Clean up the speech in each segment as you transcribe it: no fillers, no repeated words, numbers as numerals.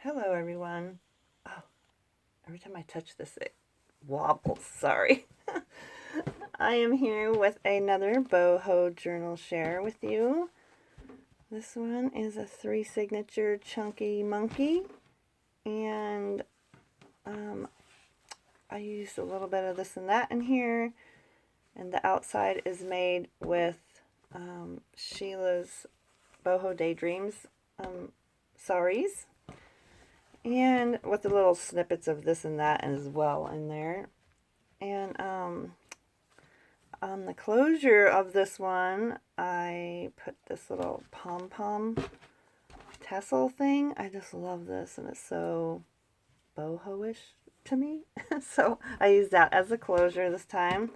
Hello everyone. Oh, every time I touch this it wobbles, sorry. I am here with another Boho Journal share with you. This one is a 3 signature chunky monkey, and I used a little bit of this and that in here, and the outside is made with Sheila's Boho Daydreams saris, and with the little snippets of this and that as well in there. And on the closure of this one, I put this little pom-pom tassel thing. I just love this, and it's so boho-ish to me. So I used that as a closure this time.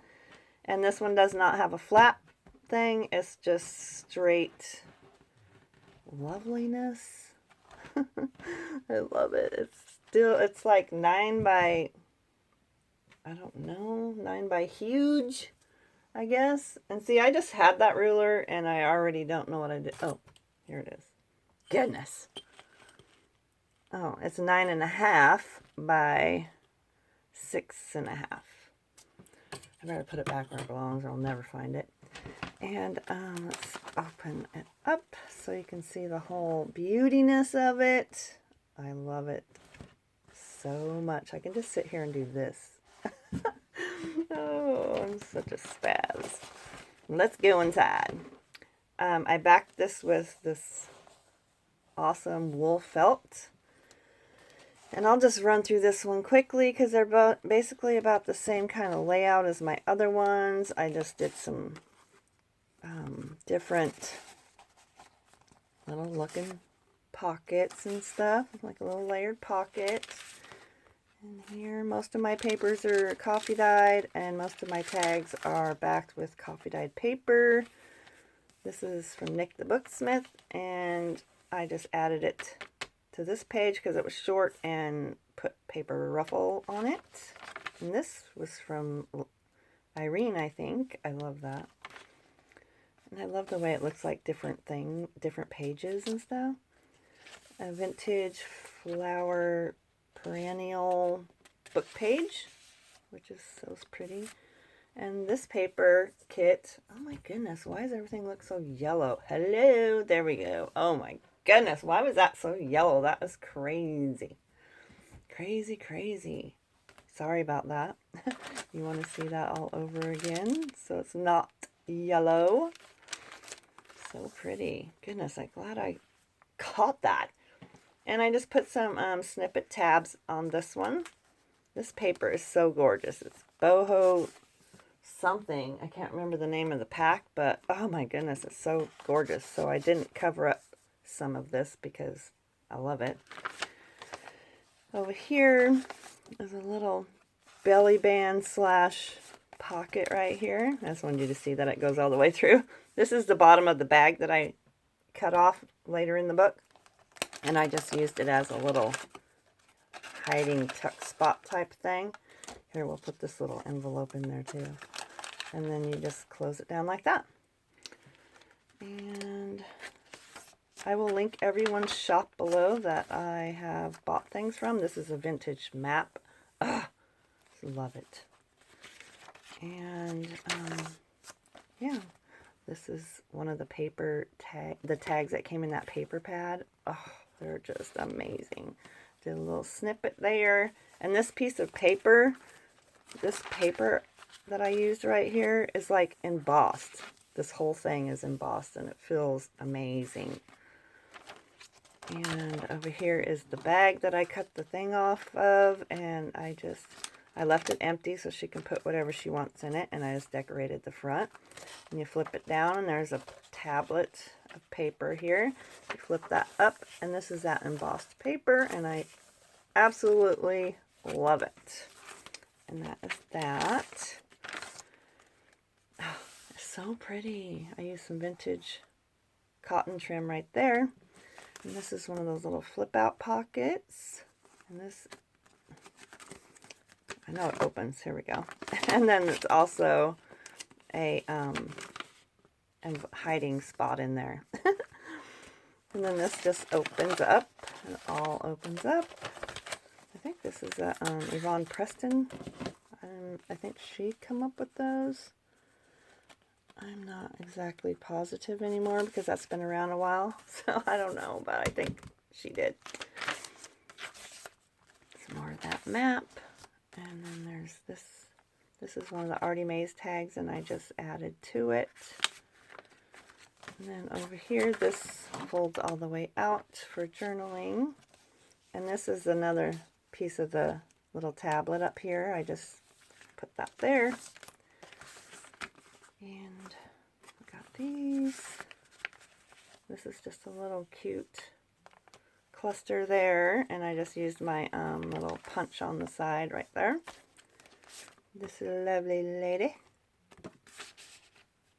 And this one does not have a flap thing. It's just straight loveliness. I love it. It's like 9 by, I don't know, 9 by huge, I guess. And see, I just had that ruler and I already don't know what I did. Oh, here it is. Goodness. Oh, it's 9.5 by 6.5. I better put it back where it belongs or I'll never find it. And let's open it up so you can see the whole beautiness of it. I love it so much. I can just sit here and do this. Oh, I'm such a spaz. Let's go inside. I backed this with this awesome wool felt. And I'll just run through this one quickly because they're basically about the same kind of layout as my other ones. I just did some different little looking pockets and stuff, like a little layered pocket. And here, most of my papers are coffee dyed, and most of my tags are backed with coffee dyed paper. This is from Nick the Booksmith, and I just added it to this page because it was short and put paper ruffle on it. And this was from Irene, I think. I love that. And I love the way it looks like different pages and stuff. A vintage flower perennial book page, which is so pretty. And this paper kit, oh my goodness, why does everything look so yellow? Hello, there we go. Oh my goodness, why was that so yellow? That was crazy. Crazy, crazy. Sorry about that. You want to see that all over again so it's not yellow. So pretty. Goodness, I'm glad I caught that. And I just put some snippet tabs on this one. This paper is so gorgeous. It's Boho something. I can't remember the name of the pack, but oh my goodness, it's so gorgeous. So I didn't cover up some of this because I love it. Over here is a little belly band slash pocket right here. I just wanted you to see that it goes all the way through. This is the bottom of the bag that I cut off later in the book. And I just used it as a little hiding tuck spot type thing. Here, we'll put this little envelope in there too. And then you just close it down like that. And I will link everyone's shop below that I have bought things from. This is a vintage map. Love it. And yeah, this is one of the the tags that came in that paper pad. Oh, they're just amazing. Did a little snippet there. And this piece of paper, this paper that I used right here is like embossed. This whole thing is embossed and it feels amazing. And over here is the bag that I cut the thing off of, and I left it empty so she can put whatever she wants in it, and I just decorated the front. And you flip it down, and there's a tablet of paper here. You flip that up, and this is that embossed paper, and I absolutely love it. And that is that. Oh, it's so pretty. I used some vintage cotton trim right there. And this is one of those little flip out pockets. And this, I know it opens. Here we go. And then it's also a hiding spot in there. And then this just opens up. It all opens up. I think this is a Yvonne Preston. I think she'd come up with those. I'm not exactly positive anymore because that's been around a while. So I don't know, but I think she did. Some more of that map. And then there's this. This is one of the Artie Mays tags, and I just added to it. And then over here, this folds all the way out for journaling. And this is another piece of the little tablet up here. I just put that there. And I got these. This is just a little cute cluster there. And I just used my little punch on the side right there. This lovely lady.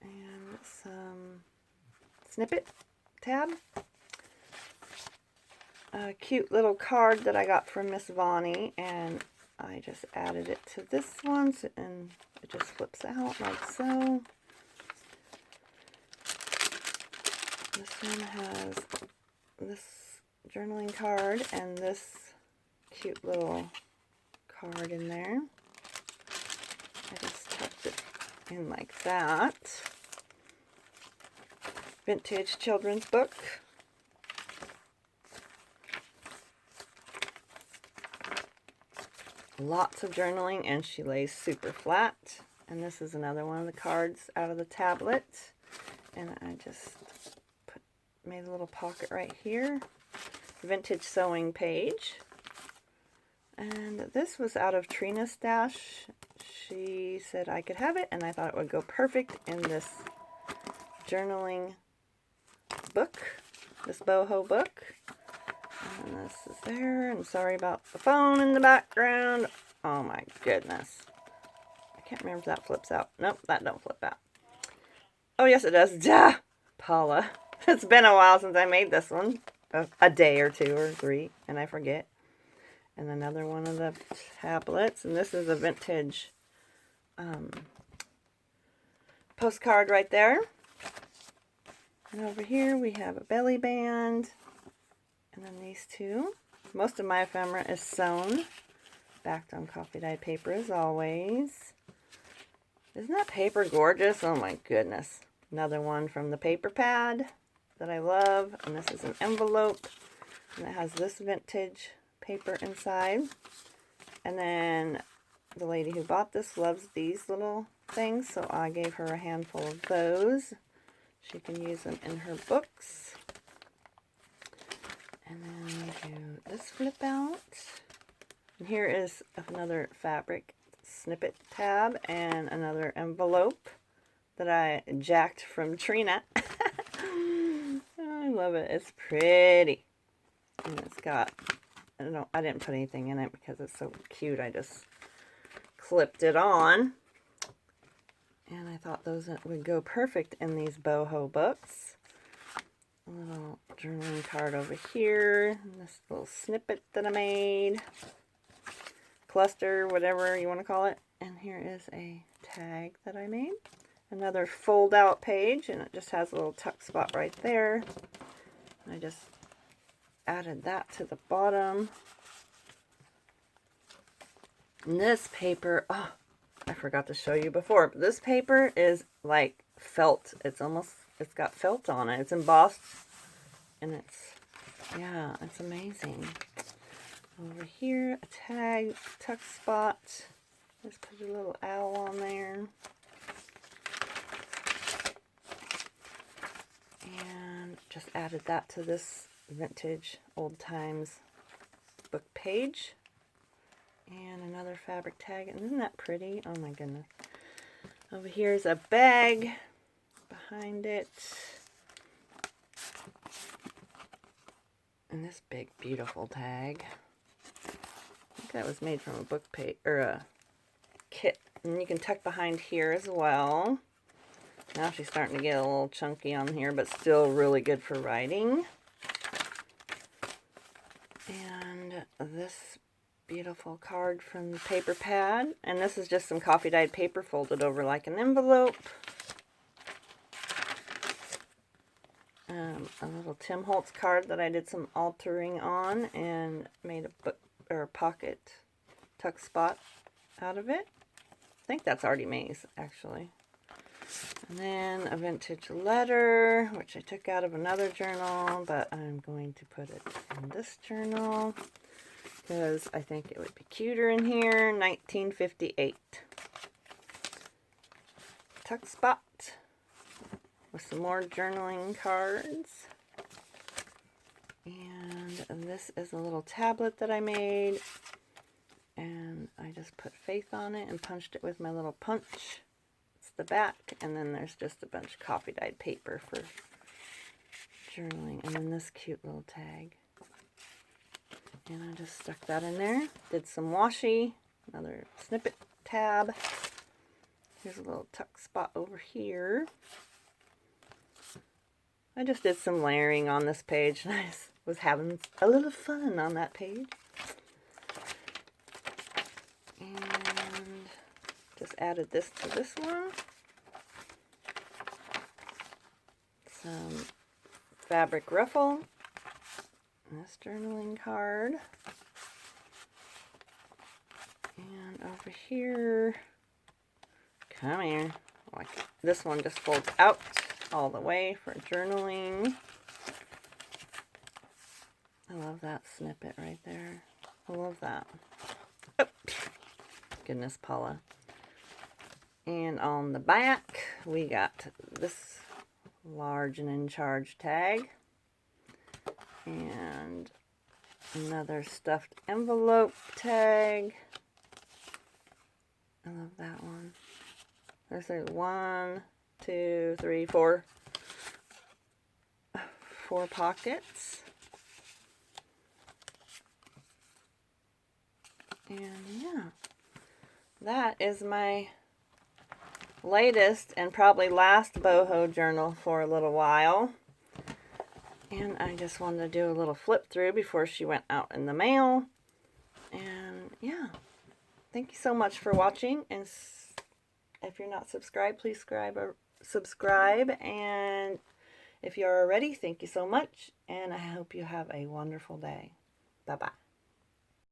And some snippet tab. A cute little card that I got from Miss Vonnie, and I just added it to this one, and it just flips out like so. This one has this journaling card and this cute little card in there. I just tucked it in like that. Vintage children's book. Lots of journaling, and she lays super flat. And this is another one of the cards out of the tablet. And I just made a little pocket right here. Vintage sewing page. And this was out of Trina's stash. She said I could have it, and I thought it would go perfect in this journaling book, this boho book. And this is there. I'm sorry about the phone in the background. Oh my goodness. I can't remember if that flips out. Nope, that don't flip out. Oh yes it does. Duh! Paula. It's been a while since I made this one. A day or two or three, and I forget. And another one of the tablets. And this is a vintage postcard right there. And over here we have a belly band. And then these two. Most of my ephemera is sewn. Backed on coffee dyed paper as always. Isn't that paper gorgeous? Oh my goodness. Another one from the paper pad that I love. And this is an envelope. And it has this vintage paper inside. And then the lady who bought this loves these little things. So I gave her a handful of those. She can use them in her books. And then we do this flip out. And here is another fabric snippet tab and another envelope that I jacked from Trina. I love it. It's pretty. And it's got, I didn't put anything in it because it's so cute. I just clipped it on. And I thought those would go perfect in these boho books. A little journaling card over here. And this little snippet that I made. Cluster, whatever you want to call it. And here is a tag that I made. Another fold out page, and it just has a little tuck spot right there. I just added that to the bottom. And this paper, oh, I forgot to show you before, but this paper is like felt. It's got felt on it. It's embossed, and it's amazing. Over here, a tag, tuck spot. Just put a little owl on there. And just added that to this vintage old times book page. And another fabric tag. And isn't that pretty? Oh my goodness. Over here is a bag behind it. And this big beautiful tag. I think that was made from a book page or a kit. And you can tuck behind here as well. Now she's starting to get a little chunky on here, but still really good for writing. And this beautiful card from the paper pad. And this is just some coffee dyed paper folded over like an envelope. a little Tim Holtz card that I did some altering on and made a book or pocket tuck spot out of it. I think that's Artie Mae's actually. And then a vintage letter, which I took out of another journal, but I'm going to put it in this journal because I think it would be cuter in here. 1958. Tuck spot with some more journaling cards. And this is a little tablet that I made. And I just put Faith on it and punched it with my little punch. It's the back, and then there's just a bunch of coffee dyed paper for journaling. And then this cute little tag. And I just stuck that in there. Did some washi, another snippet tab. Here's a little tuck spot over here. I just did some layering on this page, and I was having a little fun on that page. And just added this to this one. Some fabric ruffle. This journaling card. And over here, come here. Like this one just folds out all the way for journaling. I love that snippet right there. I love that. Oh, goodness, Paula. And on the back, we got this large and in charge tag. And another stuffed envelope tag. I love that one. There's 1, 2, 3, 4. 4 pockets. And yeah, that is my latest and probably last boho journal for a little while. And I just wanted to do a little flip through before she went out in the mail. And yeah, thank you so much for watching. And if you're not subscribed, please subscribe. And if you're already, thank you so much. And I hope you have a wonderful day. Bye-bye.